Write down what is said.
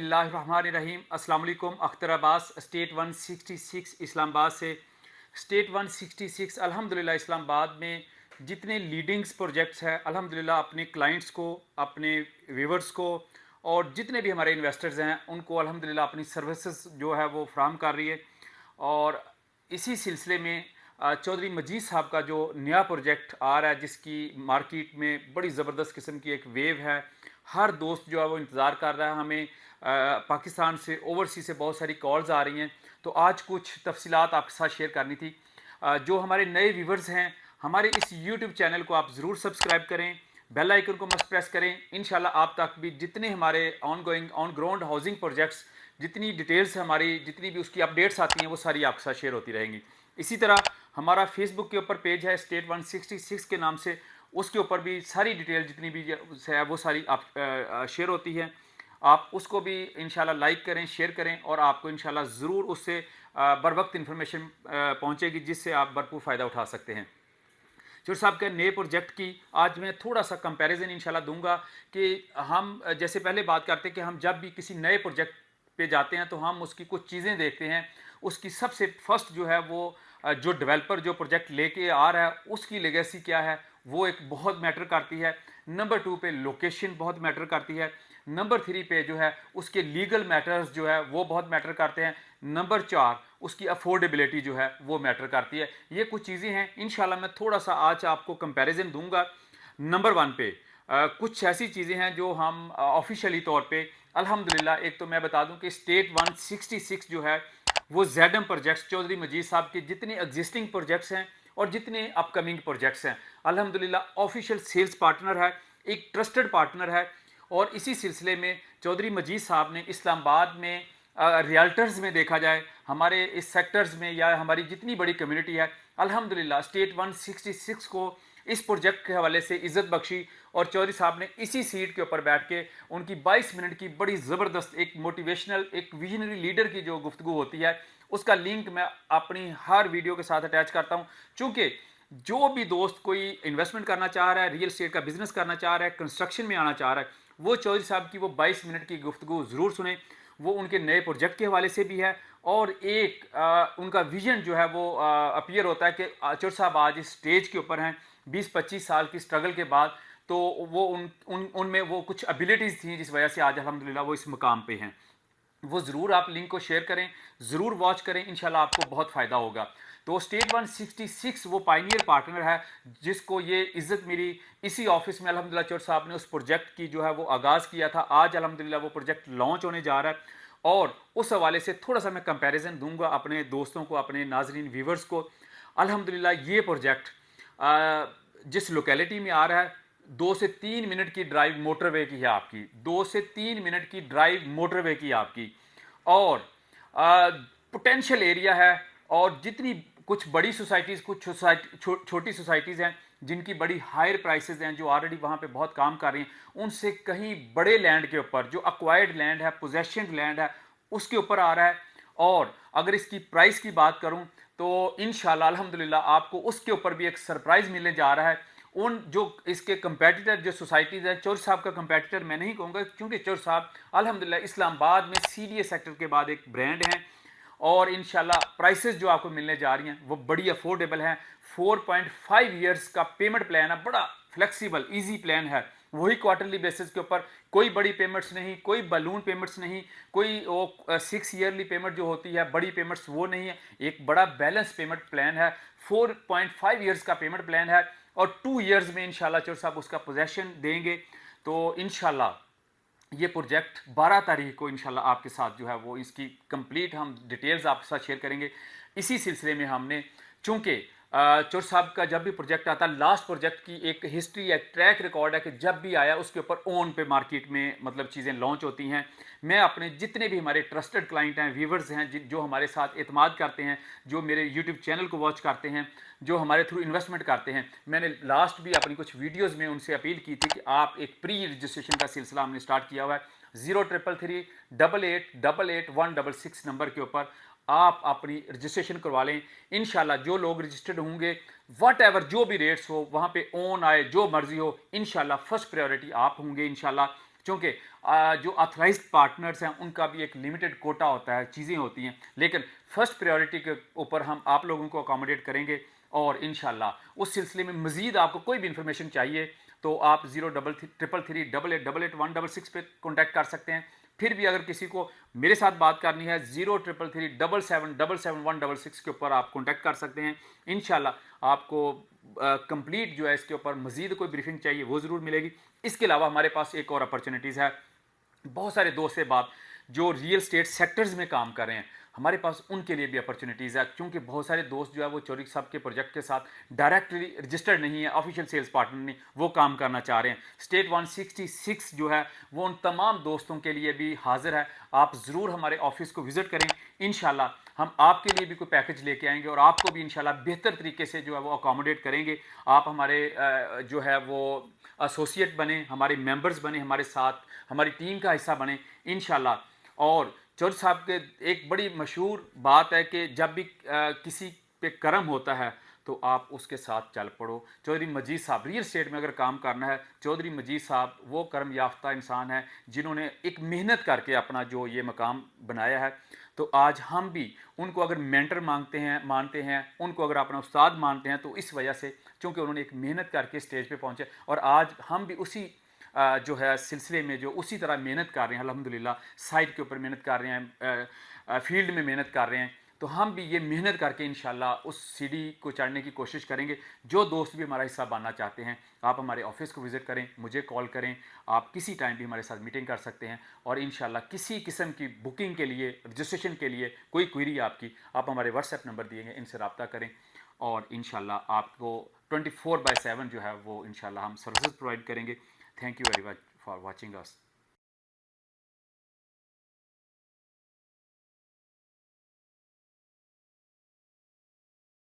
बिस्मिल्लाहिर्रहमानिर्रहीम। अस्सलाम वालेकुम। अख्तर अब्बास स्टेट 166 इस्लामाबाद से। स्टेट 166 अल्हम्दुलिल्लाह इस्लामाबाद में जितने लीडिंग्स प्रोजेक्ट्स हैं अल्हम्दुलिल्लाह अपने क्लाइंट्स को, अपने व्यूवर्स को और जितने भी हमारे इन्वेस्टर्स हैं उनको अल्हम्दुलिल्लाह अपनी सर्विसेज जो है वो फ्राहम कर रही है। और इसी सिलसिले में चौधरी मजीद साहब का जो नया प्रोजेक्ट आ रहा है जिसकी मार्केट में बड़ी ज़बरदस्त किस्म की एक वेव है। हर दोस्त जो है वो इंतज़ार कर रहा है। हमें पाकिस्तान से, ओवरसीज़ से बहुत सारी कॉल्स आ रही हैं। तो आज कुछ तफसीलात आपके साथ शेयर करनी थी। जो हमारे नए व्यूवर्स हैं, हमारे इस यूट्यूब चैनल को आप ज़रूर सब्सक्राइब करें, बेल आइकन को मस्ट प्रेस करें। इंशाल्लाह आप तक भी जितने हमारे ऑन ग्राउंड हाउसिंग प्रोजेक्ट्स, जितनी डिटेल्स हमारी, जितनी भी उसकी अपडेट्स आती हैं वो सारी आपके साथ शेयर होती रहेंगी। इसी तरह हमारा फेसबुक के ऊपर पेज है स्टेट 166 के नाम से, उसके ऊपर भी सारी डिटेल जितनी भी है वो सारी आप शेयर होती है। आप उसको भी इंशाल्लाह लाइक करें, शेयर करें और आपको इंशाल्लाह ज़रूर उससे बर वक्त इन्फॉर्मेशन पहुँचेगी जिससे आप भरपूर फ़ायदा उठा सकते हैं। चौर साहब के नए प्रोजेक्ट की आज मैं थोड़ा सा कंपैरिजन इंशाल्लाह दूंगा कि हम जैसे पहले बात करते हैं कि हम जब भी किसी नए प्रोजेक्ट पे जाते हैं तो हम उसकी कुछ चीज़ें देखते हैं। उसकी सबसे फर्स्ट जो है वो जो डेवलपर जो प्रोजेक्ट लेके आ रहा है उसकी लेगेसी क्या है वो एक बहुत मैटर करती है। नंबर 2 पे लोकेशन बहुत मैटर करती है। नंबर 3 पे जो है उसके लीगल मैटर्स जो है वो बहुत मैटर करते हैं। नंबर 4 उसकी अफोर्डेबिलिटी जो है वो मैटर करती है। ये कुछ चीज़ें हैं, इंशाल्लाह मैं थोड़ा सा आज आपको कंपैरिजन दूंगा। नंबर 1 पे कुछ ऐसी चीज़ें हैं जो हम ऑफिशियली तौर पे अल्हम्दुलिल्लाह, एक तो मैं बता दूं कि स्टेट 166 जो है वो जेडएम प्रोजेक्ट्स, चौधरी मजीद साहब के जितने एग्जिस्टिंग प्रोजेक्ट्स हैं और जितने अपकमिंग प्रोजेक्ट्स हैं अल्हम्दुलिल्लाह ऑफिशियल सेल्स पार्टनर है, एक ट्रस्टेड पार्टनर है। और इसी सिलसिले में चौधरी मजीद साहब ने इस्लामाबाद में रियल्टर्स में देखा जाए, हमारे इस सेक्टर्स में या हमारी जितनी बड़ी कम्युनिटी है अल्हम्दुलिल्लाह स्टेट 166 को इस प्रोजेक्ट के हवाले से इज़्ज़त बख्शी। और चौधरी साहब ने इसी सीट के ऊपर बैठ के उनकी 22 मिनट की बड़ी ज़बरदस्त एक मोटिवेशनल, एक विजनरी लीडर की जो गुफ्तगू होती है उसका लिंक मैं अपनी हर वीडियो के साथ अटैच करता हूँ। चूँकि जो भी दोस्त कोई इन्वेस्टमेंट करना चाह रहा है, रियल एस्टेट का बिजनेस करना चाह रहा है, कंस्ट्रक्शन में आना चाह रहा है, वो चौधरी साहब की वो 22 मिनट की गुफ्तगू ज़रूर सुने। वो उनके नए प्रोजेक्ट के हवाले से भी है और एक उनका विजन जो है वो अपीयर होता है कि चौधरी साहब आज इस स्टेज के ऊपर हैं 20-25 साल की स्ट्रगल के बाद। तो वो उनमें वो कुछ एबिलिटीज़ थी जिस वजह से आज अल्हम्दुलिल्लाह वो इस मुकाम पे हैं। वो ज़रूर आप लिंक को शेयर करें, ज़रूर वॉच करें, इंशाल्लाह आपको बहुत फ़ायदा होगा। तो स्टेट 166 वो पायनियर पार्टनर है जिसको ये इज़्ज़त मिली इसी ऑफिस में। अल्हम्दुलिल्लाह चौधरी साहब ने उस प्रोजेक्ट की जो है वो आगाज़ किया था। आज अल्हम्दुलिल्लाह वो प्रोजेक्ट लॉन्च होने जा रहा है और उस हवाले से थोड़ा सा मैं कंपैरिजन दूंगा अपने दोस्तों को, अपने नाजरीन व्यूवर्स को। अल्हम्दुलिल्लाह ये प्रोजेक्ट जिस लोकेलिटी में आ रहा है 2 से 3 मिनट की ड्राइव मोटरवे की है आपकी, 2 से 3 मिनट की ड्राइव मोटरवे की आपकी। और पोटेंशियल एरिया है। और जितनी कुछ बड़ी सोसाइटीज़, कुछ छोटी सोसाइटीज़ हैं जिनकी बड़ी हायर प्राइसेस हैं, जो ऑलरेडी वहाँ पे बहुत काम कर रही हैं, उनसे कहीं बड़े लैंड के ऊपर जो अक्वायर्ड लैंड है, पोजेशन लैंड है, उसके ऊपर आ रहा है। और अगर इसकी प्राइस की बात करूं तो इंशाल्लाह अल्हम्दुलिल्लाह आपको उसके ऊपर भी एक सरप्राइज मिलने जा रहा है। उन जो इसके कंपेटिटर जो सोसाइटीज़ है, चौधरी साहब का कंपेटिटर मैं नहीं कहूँगा क्योंकि चौधरी साहब अल्हम्दुलिल्लाह इस्लामाबाद में सीडीए सेक्टर के बाद एक ब्रांड हैं। और इंशाल्लाह प्राइसेस जो आपको मिलने जा रही हैं वो बड़ी अफोर्डेबल हैं। 4.5 ईयर्स का पेमेंट प्लान है, बड़ा फ्लेक्सिबल ईजी प्लान है। वही क्वार्टरली बेसिस के ऊपर, कोई बड़ी पेमेंट्स नहीं, कोई बलून पेमेंट्स नहीं, कोई वो 6 ईयरली पेमेंट जो होती है बड़ी पेमेंट्स वो नहीं है। एक बड़ा बैलेंस पेमेंट प्लान है। 4.5 ईयर्स का पेमेंट प्लान है और 2 ईयर्स में इंशाल्लाह चौधरी साहब उसका पोजेशन देंगे। तो इंशाल्लाह ये प्रोजेक्ट 12 तारीख को इंशाल्लाह आपके साथ जो है वो इसकी कंप्लीट हम डिटेल्स आपके साथ शेयर करेंगे। इसी सिलसिले में हमने, चूँकि चौधरी साहब का जब भी प्रोजेक्ट आता है, लास्ट प्रोजेक्ट की एक हिस्ट्री, एक ट्रैक रिकॉर्ड है कि जब भी आया उसके ऊपर ओन पे मार्केट में मतलब चीज़ें लॉन्च होती हैं। मैं अपने जितने भी हमारे ट्रस्टेड क्लाइंट हैं, व्यूवर्स हैं, जो हमारे साथ एतमाद करते हैं, जो मेरे यूट्यूब चैनल को वॉच करते हैं, जो हमारे थ्रू इन्वेस्टमेंट करते हैं, मैंने लास्ट भी अपनी कुछ वीडियोज़ में उनसे अपील की थी कि आप एक प्री रजिस्ट्रेशन का सिलसिला हमने स्टार्ट किया हुआ है। 03338888 नंबर के ऊपर आप अपनी रजिस्ट्रेशन करवा लें। इंशाल्लाह जो लोग रजिस्टर्ड होंगे, वट एवर जो भी रेट्स हो वहाँ पे ओन आए जो मर्जी हो, इंशाल्लाह फर्स्ट प्रायोरिटी आप होंगे। इंशाल्लाह क्योंकि जो ऑथराइज्ड पार्टनर्स हैं उनका भी एक लिमिटेड कोटा होता है, चीज़ें होती हैं, लेकिन फर्स्ट प्रायोरिटी के ऊपर हम आप लोगों को अकोमोडेट करेंगे। और इंशाल्लाह उस सिलसिले में मज़ीद आपको कोई भी इंफॉर्मेशन चाहिए तो आप 03333888166 पे कॉन्टैक्ट कर सकते हैं। फिर भी अगर किसी को मेरे साथ बात करनी है 03337777166 के ऊपर आप कॉन्टैक्ट कर सकते हैं। इंशाल्लाह आपको कंप्लीट जो है इसके ऊपर मज़ीद कोई ब्रीफिंग चाहिए वो ज़रूर मिलेगी। इसके अलावा हमारे पास एक और अपॉर्चुनिटीज़ है। बहुत सारे दोस्त से बात जो रियल स्टेट सेक्टर्स में काम कर रहे हैं, हमारे पास उनके लिए भी अपॉर्चुनिटीज़ है, क्योंकि बहुत सारे दोस्त जो है वो चौधरी साहब के प्रोजेक्ट के साथ डायरेक्टली रजिस्टर्ड नहीं है, ऑफिशियल सेल्स पार्टनर नहीं, वो काम करना चाह रहे हैं। स्टेट 166 जो है वो उन तमाम दोस्तों के लिए भी हाजिर है। आप ज़रूर हमारे ऑफिस को विज़िट करें। इंशाल्लाह हम आपके लिए भी कोई पैकेज लेके आएंगे और आपको भी इंशाल्लाह बेहतर तरीके से जो है वो अकोमोडेट करेंगे। आप हमारे जो है वो एसोसिएट बने, हमारे मेंबर्स बने, हमारे साथ हमारी टीम का हिस्सा बने इंशाल्लाह। और चौधरी साहब के एक बड़ी मशहूर बात है कि जब भी किसी पे कर्म होता है तो आप उसके साथ चल पड़ो। चौधरी मजीद साहब रियल स्टेट में अगर काम करना है, चौधरी मजीद साहब वो कर्म याफ्ता इंसान है जिन्होंने एक मेहनत करके अपना जो ये मकाम बनाया है। तो आज हम भी उनको अगर मेंटर मानते हैं, उनको अगर अपना उस्ताद मानते हैं, तो इस वजह से क्योंकि उन्होंने एक मेहनत करके स्टेज पे पहुंचे और आज हम भी उसी जो है सिलसिले में जो उसी तरह मेहनत कर रहे हैं, अल्हम्दुलिल्लाह साइट के ऊपर मेहनत कर रहे हैं, फील्ड में मेहनत कर रहे हैं। तो हम भी ये मेहनत करके इंशाल्लाह उस सीढ़ी को चढ़ने की कोशिश करेंगे। जो दोस्त भी हमारा हिस्सा बनना चाहते हैं, आप हमारे ऑफिस को विज़िट करें, मुझे कॉल करें, आप किसी टाइम भी हमारे साथ मीटिंग कर सकते हैं। और इंशाल्लाह किसी किस्म की बुकिंग के लिए, रजिस्ट्रेशन के लिए कोई क्वेरी आपकी, आप हमारे व्हाट्सएप नंबर दिए हैं, इनसे रब्ता करें और इंशाल्लाह आपको 24/7 जो है वो इंशाल्लाह हम सर्विसेज प्रोवाइड करेंगे। Thank you very much for watching us.